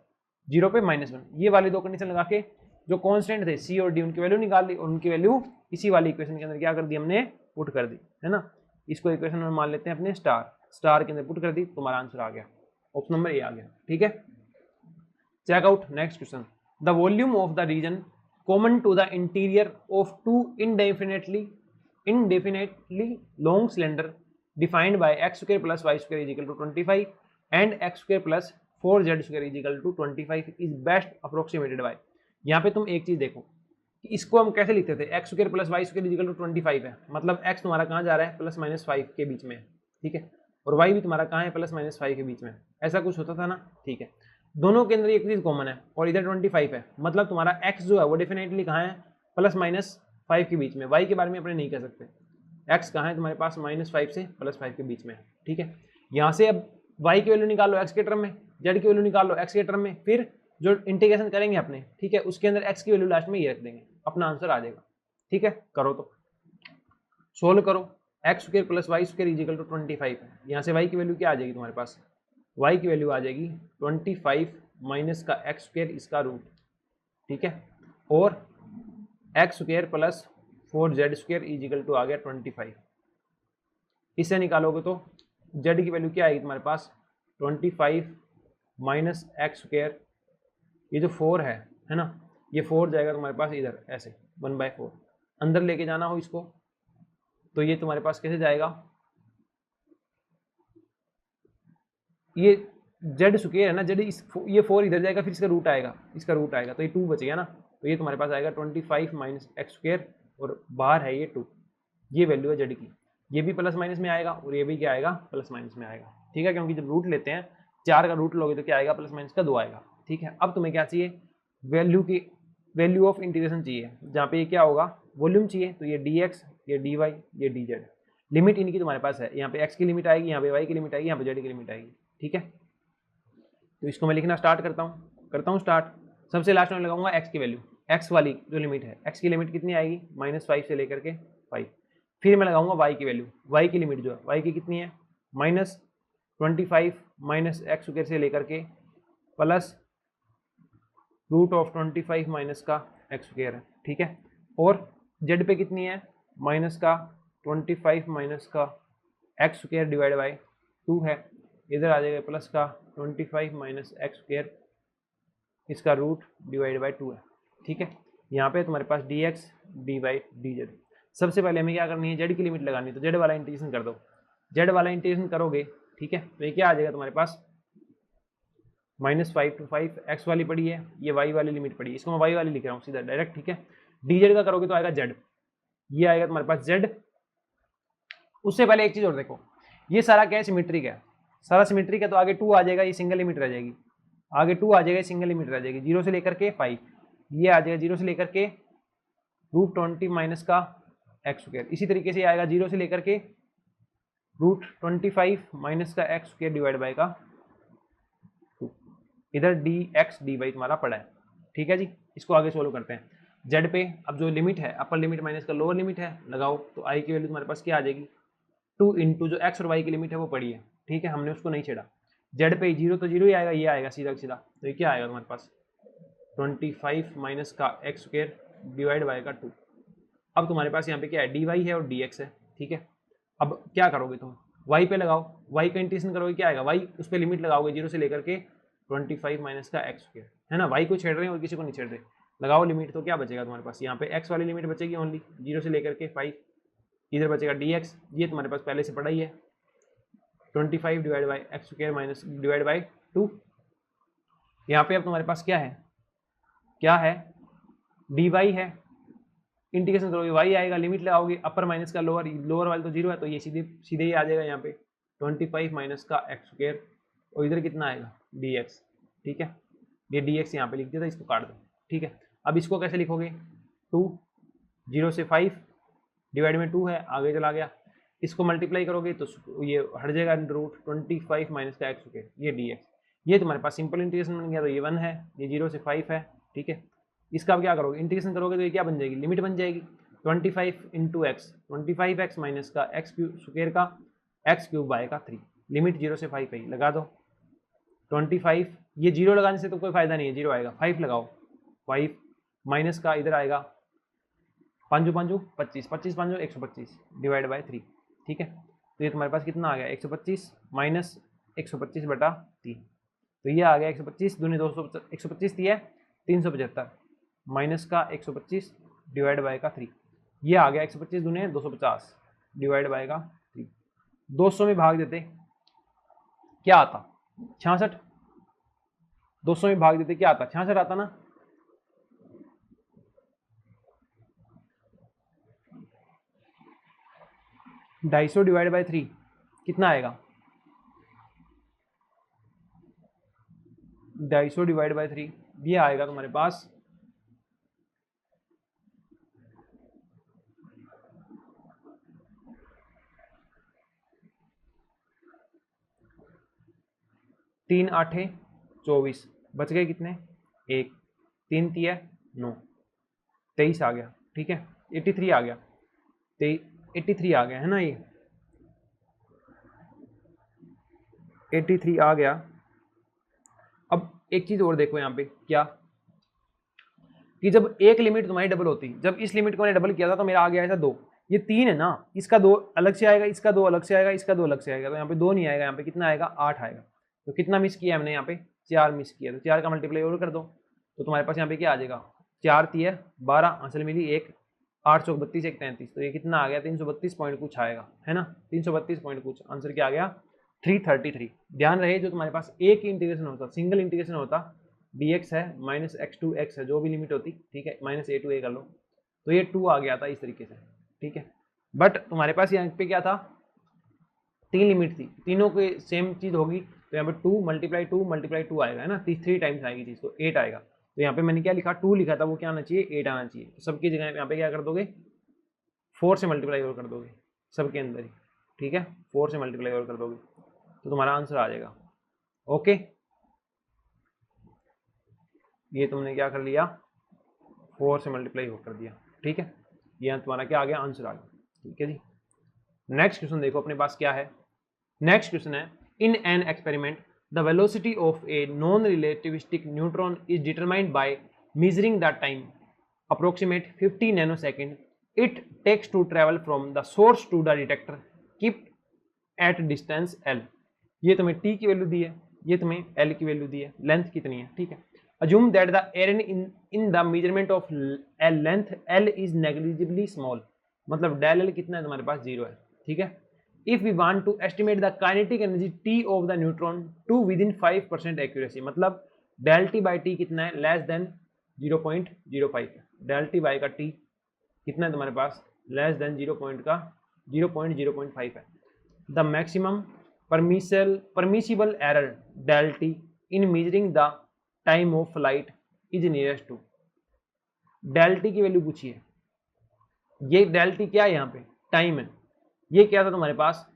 0 पे -1, ये वाली दो कंडीशन लगा के जो कांस्टेंट थे c और d उनकी वैल्यू निकाल ली, और उनकी वैल्यू इसी वाली इक्वेशन के अंदर क्या कर दी हमने, पुट कर दी, है ना। इसको इक्वेशन में मान लेते हैं अपने स्टार के अंदर पुट कर दी, तुम्हारा आंसर आ गया, ऑप्शन नंबर ए आ गया, ठीक है। Check out next question, the volume of the region common to the interior of two indefinitely long cylinder defined by x square plus y square is equal to 25 and x square plus 4z square is equal to 25 is best approximated by। यहाँ पे तुम एक चीज देखो कि इसको हम कैसे लिखते थे, X square plus Y square equal to 25 है, मतलब एक्स तुम्हारा कहाँ जा रहा है, +-5 के बीच में, ठीक है, और वाई भी तुम्हारा कहाँ है, +-5 के बीच में, ऐसा कुछ होता था ना, ठीक है। दोनों के अंदर एक चीज कॉमन है और इधर 25 है, मतलब तुम्हारा एक्स जो है वो डेफिनेटली कहाँ है, +-5 के बीच में। वाई के बारे में अपने नहीं कह सकते, एक्स कहाँ है तुम्हारे पास, -5 से +5 के बीच में, ठीक है। यहाँ से अब वाई की वैल्यू निकाल लो एक्स के टर्म में, जेड की वैल्यू निकाल लो एक्स के टर्म में, फिर जो इंटीग्रेशन करेंगे अपने, ठीक है, उसके अंदर एक्स की वैल्यू लास्ट में ये रख देंगे, अपना आंसर आ जाएगा, ठीक है। करो तो सोल्व करो, X square plus Y square is equal to 25 है, यहाँ से वाई की वैल्यू क्या आ जाएगी तुम्हारे पास, वाई की वैल्यू आ जाएगी 25 माइनस का एक्स स्क्वायर इसका रूट, ठीक है, और x square plus 4z square is equal to आ गया 25, इससे निकालोगे तो z की वैल्यू क्या आएगी तुम्हारे पास, 25 माइनस एक्स स्क्वायर, ये जो 4 है ना, ये 4 जाएगा तुम्हारे पास इधर ऐसे 1/4, अंदर लेके जाना हो इसको तो ये तुम्हारे पास कैसे जाएगा, ये जेड स्क्वायर है ना, जेड ये 4 इधर जाएगा, फिर इसका रूट आएगा, इसका रूट आएगा तो ये 2 बचेगा ना, तो ये तुम्हारे पास आएगा 25 माइनस एक्स स्क्वायर, और बाहर है ये 2, ये वैल्यू है जेड की, ये भी प्लस माइनस में आएगा और ये भी क्या आएगा, प्लस माइनस में आएगा, ठीक है, क्योंकि जब रूट लेते हैं 4 का रूट लोगे तो क्या आएगा, प्लस माइनस का 2 आएगा, ठीक है। अब तुम्हें क्या चाहिए, वैल्यू ऑफ इंटीग्रेशन चाहिए, जहाँ पे ये क्या होगा, वॉल्यूम चाहिए, तो ये dx, ये dy, ये dz, लिमिट इनकी तुम्हारे पास है, यहाँ पे x की लिमिट आएगी, यहाँ पे y की लिमिट आएगी, यहाँ पे z की लिमिट आएगी, ठीक है। तो इसको मैं लिखना स्टार्ट करता हूँ स्टार्ट, सबसे लास्ट में लगाऊंगा x की वैल्यू, x वाली जो लिमिट है, x की लिमिट कितनी आएगी, -5 से लेकर के 5, फिर मैं लगाऊंगा y की वैल्यू, y की लिमिट जो है y की कितनी है, -25 माइनस एक्स स्क्वायर से लेकर के प्लस √25 माइनस का एक्स स्क्वायर है, ठीक है, और जेड पे कितनी है, माइनस का 25 माइनस का एक्स स्क्वायर डिवाइड बाई 2 है, इधर आ जाएगा प्लस का 25 माइनस एक्स स्क्वायर, इसका रूट डिवाइड बाई 2 है, ठीक है। यहाँ पे तुम्हारे पास dx dy dz, सबसे पहले हमें क्या करनी है, जेड की लिमिट लगानी है, तो जेड वाला इंटीग्रेशन कर दो, जेड वाला इंटीग्रेशन करोगे, ठीक है, तो ये क्या आ जाएगा तुम्हारे पास, -5 to 5 एक्स वाली पड़ी है, ये वाई वाली लिमिट पड़ी है, इसको मैं वाई वाली लिख रहा हूँ सीधा डायरेक्ट, ठीक है। dz का करोगे तो आएगा जेड, ये आएगा तुम्हारे पास जेड। उससे पहले एक चीज और देखो, ये सारा क्या है, सिमेट्रिक है, सारा सिमेट्रिक है, तो आगे 2 आ जाएगा, ये सिंगल लिमिट रह जाएगी, आगे 2 आ जाएगा, सिंगल लिमिट रह जाएगी, 0 से लेकर के 5, ये आ जाएगा 0 से लेकर के √20 माइनस का एक्स स्क्वायर, इसी तरीके से आएगा 0 से लेकर के √25 माइनस का एक्स स्क्वायर डिवाइड बाई का 2, इधर dx dy तुम्हारा पड़ा है, ठीक है जी। इसको आगे सोल्व करते हैं, जेड पे अब जो लिमिट है, अपर लिमिट माइनस का लोअर लिमिट है, लगाओ तो आई की वैल्यू तुम्हारे पास क्या आ जाएगी, 2 इंटू जो एक्स और वाई की लिमिट है वो पड़ी है, ठीक है, हमने उसको नहीं छेड़ा, जेड पे 0 तो 0 ही आएगा, ये आएगा सीधा सीधा, तो ये क्या आएगा तुम्हारे पास 25 माइनस का एक्स स्क्वायर डिवाइड बाई का 2। अब तुम्हारे पास यहाँ पे क्या है, dy है और dx है, ठीक है। अब क्या करोगे तुम, y पे लगाओ, y का इंटीग्रेशन करोगे, क्या आएगा, y उस पर लिमिट लगाओगे 0 से लेकर के 25 माइनस का एक्स स्क्वायर, है ना, y को छेड़ रहे हैं और किसी को नहीं छेड़ रहे, लगाओ लिमिट, तो क्या बचेगा तुम्हारे पास, यहाँ पे x वाली लिमिट बचेगी ओनली 0 से लेकर के 5, इधर बचेगा dx, ये तुम्हारे पास पहले से पड़ा ही है, 25 divide by x square minus divide by 2, यहाँ पे अब तुम्हारे पास क्या है dy है, इंटीग्रेशन करोगे y आएगा, लिमिट लगाओगे अपर माइनस का लोअर, लोअर वाले तो 0 है, तो ये सीधे ही आ जाएगा यहाँ पे 25 माइनस का एक्स स्क्वायर, और इधर कितना आएगा dx, ठीक है, ये dx यहाँ पे लिख दिया था, इसको काट दो, ठीक है। अब इसको कैसे लिखोगे, 2 0 से 5 डिवाइड में 2 है, आगे चला गया, इसको मल्टीप्लाई करोगे तो ये हट जाएगा √25 माइनस का एक्स स्क्वायर, ये dx। ये तुम्हारे पास सिंपल इंटीग्रेशन बन गया, तो ये 1 है, ये 0 से 5 है, ठीक है। इसका अब क्या करोगे, इंटीग्रेशन करोगे तो ये क्या बन जाएगी, लिमिट बन जाएगी 25 इंटू एक्स, 25x माइनस का एक्स स्क्वायर का एक्स क्यूब बाय का 3, लिमिट 0 से 5 है, लगा दो 25, ये 0 लगाने से तो कोई फायदा नहीं है, 0 आएगा, 5 लगाओ, 5 माइनस का इधर आएगा 5 5 25, 25 5 125 डिवाइड बाय 3, ठीक है। तो ये तुम्हारे पास कितना आ गया 125 माइनस 125 बटा 3, तो ये आ गया 125 दूनी 200, 125 थी है 375 माइनस का 125 डिवाइड बाय का 3, ये आ गया 125 दूनी 250 डिवाइड बाय का 3, 200 में भाग देते क्या आता 66, 200 में भाग देते क्या आता 66 आता ना, ढाई सौ डिवाइड बाय 3 कितना आएगा, 250 डिवाइड बाय 3, ये आएगा तुम्हारे पास 3 8 24, बच गए कितने 1, 3 3 9, 23 आ गया, ठीक है, 83 आ गया, 83 आ गया है ना, ये 83 आ गया। अब एक चीज और देखो यहाँ पे क्या, कि जब एक लिमिट तुम्हारी डबल होती, जब इस लिमिट को मैंने डबल किया था तो मेरा आ गया ऐसा 2, ये 3 है ना, इसका 2 अलग से आएगा, इसका 2 अलग से आएगा, इसका 2 अलग से आएगा, तो यहाँ पे 2 नहीं आएगा, यहाँ पे कितना आएगा 8 आएगा। तो कितना मिस किया हमने यहाँ पे 4 मिस किया, तो 4 का मल्टीप्लाई और कर दो, तो तुम्हारे पास यहाँ पे क्या आ जाएगा 4 3 12, आंसर मिली 1, 8 चौक 32 1 33, तो ये कितना आ गया 332 पॉइंट कुछ आएगा, है ना, 332 पॉइंट कुछ, आंसर क्या आ गया 333। ध्यान रहे जो तुम्हारे पास एक ही इंटीग्रेशन होता, सिंगल इंटीग्रेशन होता, dx है माइनस x टू x है, जो भी लिमिट होती, ठीक है, माइनस a टू a कर लो, तो ये 2 आ गया था इस तरीके से, ठीक है। बट तुम्हारे पास यहाँ पे क्या था 3 लिमिट थी, तीनों की सेम चीज होगी, तो यहाँ पे 2 मल्टीप्लाई 2 आएगा, है ना, 3 टाइम्स आएगी चीज, तो 8 आएगा। तो यहाँ पे मैंने क्या लिखा 2 लिखा था, वो क्या आना चाहिए 8 आना चाहिए, तो सबकी जगह यहाँ पे क्या कर दोगे 4 से मल्टीप्लाई और कर दोगे सबके अंदर ही, ठीक है, 4 से मल्टीप्लाई और कर दोगे तो तुम्हारा आंसर आ जाएगा। ओके, ये तुमने क्या कर लिया 4 से मल्टीप्लाई हो कर दिया, ठीक है, ये तुम्हारा क्या आ गया आंसर आ गया, ठीक है जी। नेक्स्ट क्वेश्चन देखो अपने पास क्या है, नेक्स्ट क्वेश्चन है in an experiment the velocity of a non relativistic neutron is determined by measuring the time approximate 50 nanosecond it takes to travel from the source to the detector keep at distance L. ये तुम्हें t की value दी है, ये तुम्हें l की value दी है, length कितनी है, ठीक है। Assume that the error in the measurement of L length L is negligibly small, मतलब del L कितना है तुम्हारे पास 0 है, ठीक है। If we want to estimate the kinetic energy T of the neutron to within 5% accuracy, मतलब del T by T कितना है less than 0.05, del T by का T कितना है तुम्हारे पास less than 0.05 है। The maximum permissible error del T in measuring the time of flight is nearest to, del T की वैल्यू पूछी है, ये डेल टी क्या है यहाँ पे टाइम है, ये क्या था तुम्हारे पास,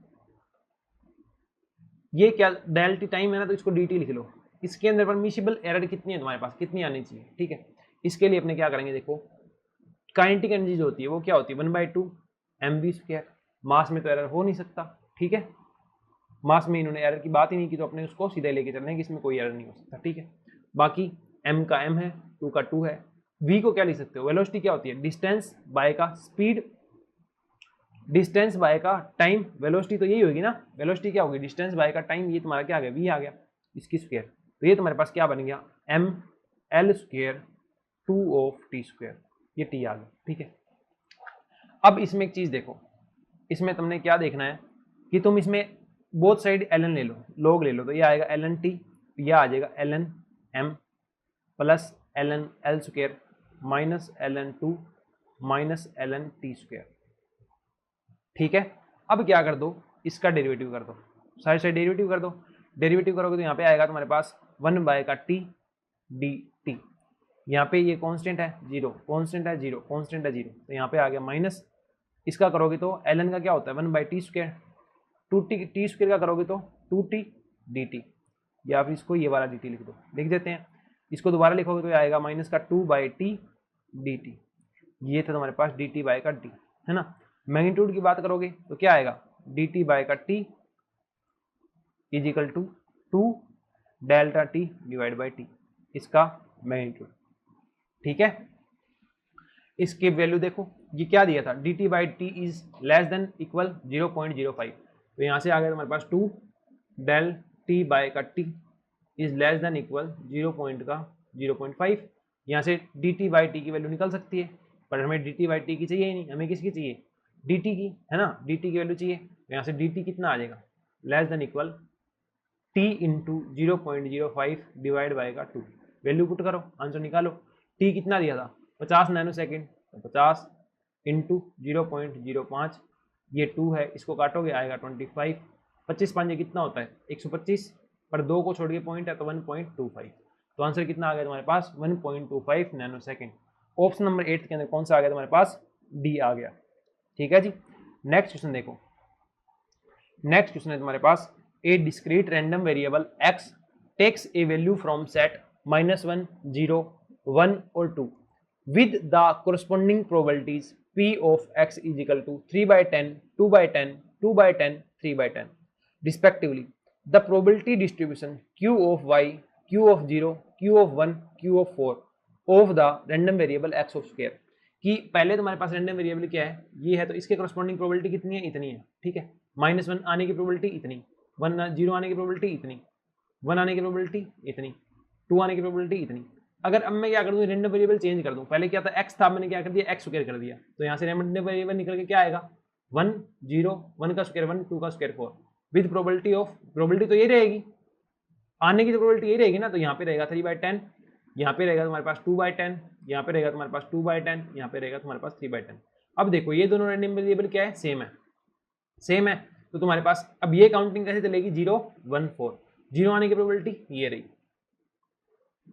ये क्या डेल टी टाइम है ना, तो इसको डी टी लिख लो, इसके अंदर परमिसिबल एरर कितनी है तुम्हारे पास, कितनी आनी चाहिए, ठीक है। इसके लिए अपने क्या करेंगे, देखो काइनेटिक एनर्जी जो होती है वो क्या होती है 1/2 mv², मास में तो एरर हो नहीं सकता, ठीक है, मास में इन्होंने एरर की बात ही नहीं की, तो अपने उसको सीधे लेके चलने की इसमें कोई एरर नहीं हो सकता, ठीक है। बाकी m का m है, 2 का 2 है, v को क्या लिख सकते हो, वेलोसिटी क्या होती है डिस्टेंस बाय का स्पीड, डिस्टेंस बाय का टाइम, वेलोसिटी तो यही होगी ना, वेलोसिटी क्या होगी डिस्टेंस बाय का टाइम, ये तुम्हारा क्या आ गया v आ गया, इसकी स्क्वायर, तो ये तुम्हारे पास क्या बन गया m l square 2 of t square, ये t आ गया, ठीक है। अब इसमें एक चीज देखो, इसमें तुमने क्या देखना है कि तुम इसमें बोथ साइड ln ले लो, log ले लो, तो ये आएगा ln t, यह आ जाएगा ln m plus ln l square minus ln 2 minus ln t square, ठीक है। अब क्या कर दो, इसका डेरिवेटिव कर दो, साइड साइड डेरिवेटिव कर दो, डेरिवेटिव करोगे तो यहाँ पे आएगा तुम्हारे पास 1 का t dt, यहाँ पे ये कांस्टेंट है 0, कांस्टेंट है 0, कांस्टेंट है 0, तो यहाँ पे आ गया माइनस इसका करोगे तो ln का क्या होता है 1/t², 2t का करोगे तो 2t dt, या फिर इसको ये वाला dt लिख दो, लिख देते हैं। इसको दोबारा लिखोगे तो आएगा माइनस का 2/t dt, ये था तुम्हारे पास dt/t, है ना। मैग्नीट्यूड की बात करोगे तो क्या आएगा dt/t is equal to 2 delta t divide by T, इसका मैग्नीट्यूड। ठीक है, इसके वैल्यू देखो, ये क्या दिया था dt/t is less than equal 0.05, तो यहाँ से आ गया तुम्हारे पास 2 del t/t is less than equal 0.5। यहाँ से dt/t की वैल्यू निकल सकती है, पर हमें dt/t की चाहिए ही नहीं, हमें किसकी चाहिए dt की, है ना, dt की वैल्यू चाहिए। तो यहाँ से dt कितना आ जाएगा less than equal t into 0.05 divide by का 2, वैल्यू पुट करो, आंसर निकालो। t कितना दिया था 50 नैनो सेकेंड, तो 50 इंटू 0.05, ये 2 है, इसको काटोगे आएगा 25, 25 5 कितना होता है 125, पर 2 को छोड़ के पॉइंट है तो 1.25, तो आंसर कितना आ गया तुम्हारे पास 1.25 नैनो सेकेंड। ऑप्शन नंबर 8 के अंदर कौन सा आ गया तुम्हारे पास डी आ गया। ठीक है जी, नेक्स्ट क्वेश्चन देखो, नेक्स्ट क्वेश्चन है तुम्हारे पास a discrete random variable x takes a value from set -1 0 1 or 2 with the corresponding probabilities p of x is equal to 3/10 2/10 2/10 3/10 respectively. The probability distribution q of y, q of 0, q of 1, q of 4 of the random variable x of square, कि पहले तुम्हारे पास random variable क्या है ये है, तो इसके corresponding probability कितनी है इतनी है। ठीक है, -1 आने की प्रोबेबिलिटी इतनी, 0 आने की प्रोबेबिलिटी इतनी, 1 आने की प्रोबेबिलिटी इतनी, 2 आने की प्रोबेबिलिटी इतनी। अगर अब मैं क्या कर दूं रैंडम वेरिएबल चेंज कर दूं, पहले क्या था x था, मैंने क्या कर दिया x स्क्वायर कर दिया, तो यहाँ से रैंडम वेरिएबल निकल के क्या आएगा 1 0 1 का स्क्वायर 1 2 का square 4 with probability of, probability तो यही रहेगी, आने की तो प्रोबेबिलिटी यही रहेगी ना, तो यहाँ पे रहेगा 3/10, यहाँ पे रहेगा तुम्हारे पास 2/10, यहाँ पे रहेगा तुम्हारे पास 2/10, यहाँ पे रहेगा तुम्हारे पास 3/10। अब देखो ये दोनों रैंडम वेरिएबल क्या है सेम है, सेम है, तो तुम्हारे पास अब ये काउंटिंग कैसे चलेगी 0 1 4, 0 आने की प्रोबेबिलिटी ये रही,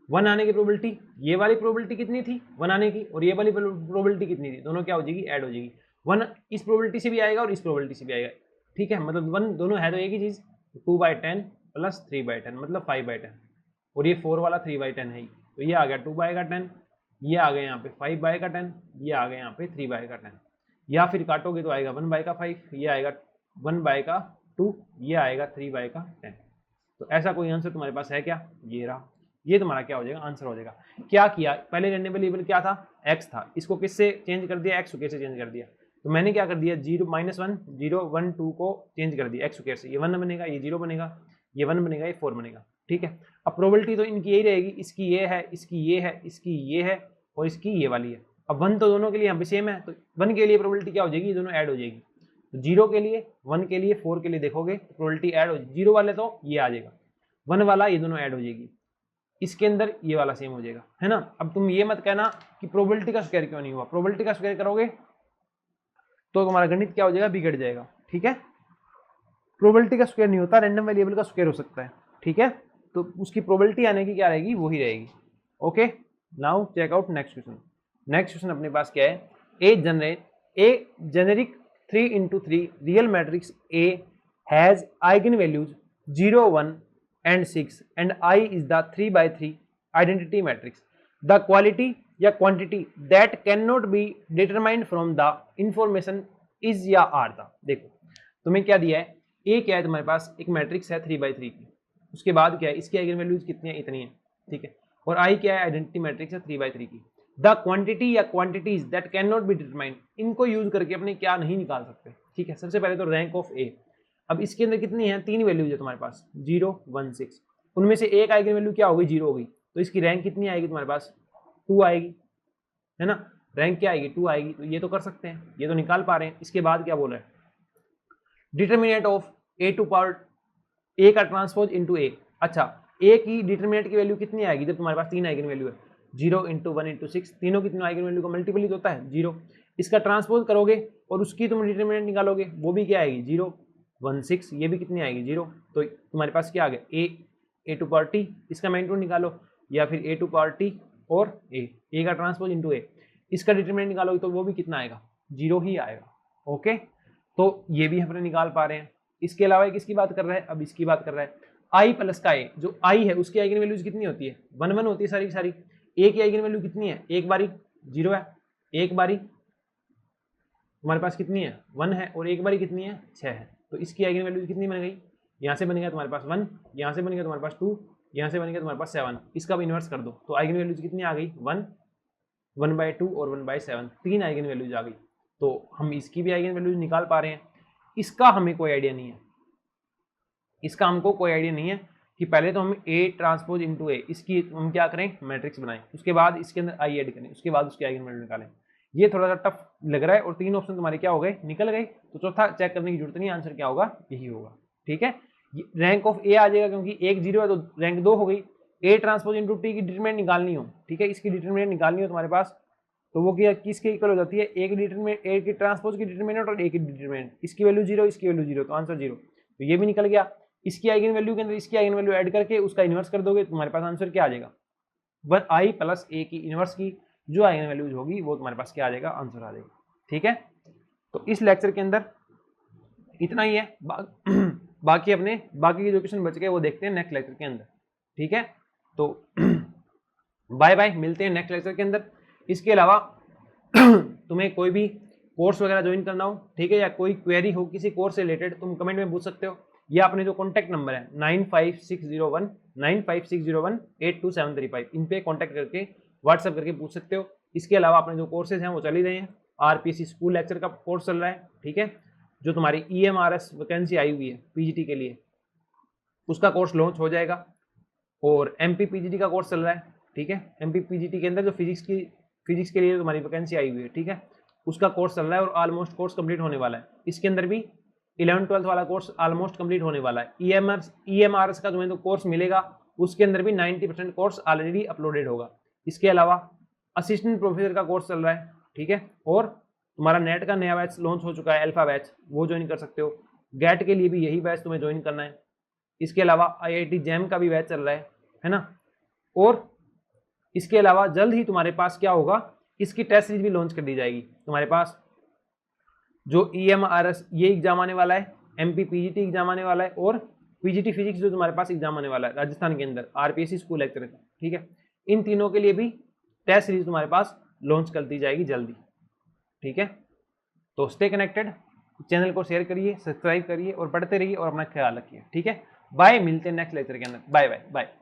1 आने की प्रोबेबिलिटी, ये वाली प्रोबेबिलिटी कितनी थी 1 आने की, और ये वाली प्रोबेबिलिटी कितनी थी, दोनों क्या हो जाएगी ऐड हो जाएगी, 1 इस प्रोबेबिलिटी से भी आएगा और इस प्रोबेबिलिटी से भी आएगा। ठीक है, मतलब 1 दोनों है तो एक ही चीज, 2/10 प्लस 3/10 मतलब 5/10, और ये 4 वाला 3/10 है, तो ये आ गया 2/10, ये आ गया यहाँ पे 5/10, ये आ गया यहाँ पे 3/10, या फिर काटोगे तो आएगा 1/5, ये आएगा 1/2, ये आएगा 3/10। तो ऐसा कोई आंसर तुम्हारे पास है क्या, ये रहा, ये तुम्हारा क्या हो जाएगा आंसर हो जाएगा। क्या किया पहले रैंडम वेरिएबल क्या था x था, इसको किससे चेंज कर दिया x स्क्वायर से चेंज कर दिया, तो मैंने क्या कर दिया 0 -1 0 1 2 को चेंज कर दिया x स्क्वायर से, ये 1 बनेगा, ये 0 बनेगा, ये 1 बनेगा, ये 4 बनेगा। ठीक है, अब प्रोबेबिलिटी तो इनकी यही रहेगी, इसकी ये है, इसकी ये है, इसकी ये है, और इसकी ये वाली है। अब 1 तो दोनों के लिए यहाँ पे सेम है, तो 1 के लिए प्रोबेबिलिटी क्या हो जाएगी, ये दोनों ऐड हो जाएगी, तो 0 के लिए 1 के लिए 4 के लिए देखोगे प्रोबेबिलिटी ऐड हो, 0 वाले तो ये आ जाएगा, 1 वाला ये दोनों ऐड हो जाएगी, इसके अंदर ये वाला सेम हो जाएगा, है ना। अब तुम ये मत कहना कि प्रोबेबिलिटी का स्क्वायर क्यों नहीं हुआ, प्रोबेबिलिटी का स्क्वायर करोगे तो तुम्हारा गणित क्या हो जाएगा बिगड़ जाएगा। ठीक है, प्रोबेबिलिटी का स्क्वायर नहीं होता, रैंडम वेरिएबल का स्क्वायर हो सकता है। ठीक है, तो उसकी प्रोबेबिलिटी आने की क्या रहेगी वही रहेगी। Okay, now check out next question. Next question अपने पास क्या है, a generic 3x3 real matrix A has eigen values 0 1 and 6 and I is the 3/3 identity matrix. The quality या quantity that cannot be determined from the information is या are the, देखो तुम्हें क्या दिया है, A क्या है तुम्हारे पास एक मैट्रिक्स है 3/3 की, उसके बाद क्या है इसकी आइगन वैल्यूज कितनी है इतनी है। ठीक है, और I क्या है आइडेंटिटी मैट्रिक्स है 3/3 की। द क्वांटिटी या quantities that can not be determined, इनको यूज करके अपने क्या नहीं निकाल सकते। ठीक है, सबसे पहले तो रैंक ऑफ A, अब इसके अंदर कितनी है 3 वैल्यूज है तुम्हारे पास 0 1 6, उनमें से एक आइगन वैल्यू क्या होगी 0 होगी, तो इसकी रैंक कितनी आएगी तुम्हारे पास 2 आएगी, है ना, रैंक क्या आएगी 2 आएगी, तो ये तो कर सकते हैं, ये तो निकाल पा रहे हैं। इसके बाद क्या बोला है, determinant of A to power A का ट्रांसपोज इनटू A। अच्छा, A की डिटरमिनेंट की वैल्यू कितनी आएगी जब तुम्हारे पास 3 आइगन वैल्यू है, 0 × 1 × 6, तीनों की तीनों आइगन वैल्यू का मल्टीपल ही तो होता है 0, इसका ट्रांसपोज करोगे और उसकी तुम डिटरमिनेंट निकालोगे, वो भी क्या आएगी 0 1 6, ये भी कितनी आएगी 0, तो तुम्हारे पास क्या आ गया A टू पावर T, इसका मैग्नीट्यूड निकालो, या फिर A टू पावर T और A का ट्रांसपोज इनटू A, इसका डिटरमिनेंट निकालोगे तो वो भी कितना आएगा 0 ही आएगा। ओके, तो ये भी हमने निकाल पा रहे हैं। इसके अलावा किसकी बात कर रहा है, अब इसकी बात कर रहा है आई प्लस का ए, जो आई है उसकी आइगन वैल्यूज कितनी होती है, 1 1 होती है सारी की सारी। ए की आइगन वैल्यू कितनी है, एक बारी 0 है, एक बारी तुम्हारे पास कितनी है 1 है, और एक बारी कितनी है 6 है। तो इसकी आइगन वैल्यूज कितनी बन गई, यहाँ से बन गया तुम्हारे पास 1, यहाँ से बन गया तुम्हारे पास 2, यहाँ से बन गया तुम्हारे पास 7। इसका भी इन्वर्स कर दो तो आइगन वैल्यूज कितनी आ गई 1, 1/2 और 1/7, 3 आइगन वैल्यूज आ गई। तो हम इसकी भी आइगन वैल्यूज निकाल पा रहे हैं। इसका हमें कोई आइडिया नहीं है, इसका हमको कोई आइडिया नहीं है कि पहले तो हम A ट्रांसपोज इंटू ए इसकी हम क्या करें, मैट्रिक्स बनाएं, उसके बाद इसके अंदर आई ऐड करें, उसके बाद उसकी आइगन वैल्यू निकालें। ये थोड़ा सा टफ लग रहा है और 3 ऑप्शन तुम्हारे क्या हो गए, निकल गए। तो चौथा चेक करने की जरूरत नहीं, आंसर क्या होगा, यही होगा। ठीक है, रैंक ऑफ ए आ जाएगा क्योंकि एक 0 है तो रैंक 2 हो गई। A ट्रांसपोज इंटू टी की डिटरमिनेंट निकालनी हो, ठीक है, इसकी डिटरमिनेंट निकालनी हो तुम्हारे पास, तो वो क्या किसके इक्वल हो जाती है, ए की डिटरमिनेंट, ए की ट्रांसपोज की डिटरमिनेंट और ए की डिटरमिनेंट, इसकी वैल्यू 0, इसकी वैल्यू 0, तो आंसर 0। तो ये भी निकल गया। इसकी आइगन वैल्यू के अंदर इसकी आइगन वैल्यू ऐड करके उसका इन्वर्स कर दोगे, तुम्हारे पास आंसर क्या आ जाएगा, 1i प्लस ए की इन्वर्स की जो आइगन वैल्यूज होगी वो तुम्हारे पास क्या आ जाएगा, आंसर आ जाएगा। ठीक है, तो इस लेक्चर के अंदर इतना ही है। बाकी अपने बाकी के जो क्वेश्चन बच गए वो देखते हैं नेक्स्ट लेक्चर के अंदर। ठीक है, तो बाय बाय, मिलते हैं नेक्स्ट लेक्चर के अंदर। इसके अलावा तुम्हें कोई भी कोर्स वगैरह ज्वाइन करना हो, ठीक है, या कोई क्वेरी हो किसी कोर्स से रिलेटेड, तुम कमेंट में पूछ सकते हो, या अपने जो कॉन्टैक्ट नंबर है 9560182735, इन पे कॉन्टैक्ट करके व्हाट्सएप करके पूछ सकते हो। इसके अलावा अपने जो कोर्सेज हैं वो चल ही रहे हैं। आरपीएससी स्कूल लेक्चर का कोर्स चल रहा है, ठीक है, जो तुम्हारी EMRS वैकेंसी आई हुई है पीजीटी के लिए, उसका कोर्स लॉन्च हो जाएगा। और MP पीजीटी का कोर्स चल रहा है, ठीक है, MP पीजीटी के अंदर जो फिजिक्स के लिए तुम्हारी वैकेंसी आई हुई है, ठीक है, उसका कोर्स चल रहा है और ऑलमोस्ट कोर्स कंप्लीट होने वाला है। इसके अंदर भी 11th-12th वाला कोर्स ऑलमोस्ट कंप्लीट होने वाला है। EMRS का तुम्हें तो कोर्स मिलेगा, उसके अंदर भी 90% कोर्स ऑलरेडी अपलोडेड होगा। इसके अलावा असिस्टेंट प्रोफेसर का कोर्स चल रहा है, ठीक है, और तुम्हारा नेट का नया बैच लॉन्च हो चुका है, अल्फा बैच, वो ज्वाइन कर सकते हो। गेट के लिए भी यही बैच तुम्हें ज्वाइन करना है। इसके अलावा IIT जैम का भी बैच चल रहा है ना। और इसके अलावा जल्द ही तुम्हारे पास क्या होगा, इसकी टेस्ट सीरीज भी लॉन्च कर दी जाएगी। तुम्हारे पास जो EMRS ये एग्जाम आने वाला है, MP पीजीटी एग्जाम आने वाला है, और पीजीटी फिजिक्स जो तुम्हारे पास एग्जाम आने वाला है राजस्थान के अंदर RPSC स्कूल लेक्चर का, ठीक है, इन तीनों के लिए भी टेस्ट सीरीज तुम्हारे पास लॉन्च कर दी जाएगी जल्दी। ठीक है, तो स्टे कनेक्टेड, चैनल को शेयर करिए, सब्सक्राइब करिए और पढ़ते रहिए और अपना ख्याल रखिए। ठीक है, बाय, मिलते हैं नेक्स्ट लेक्चर के अंदर। Bye bye bye.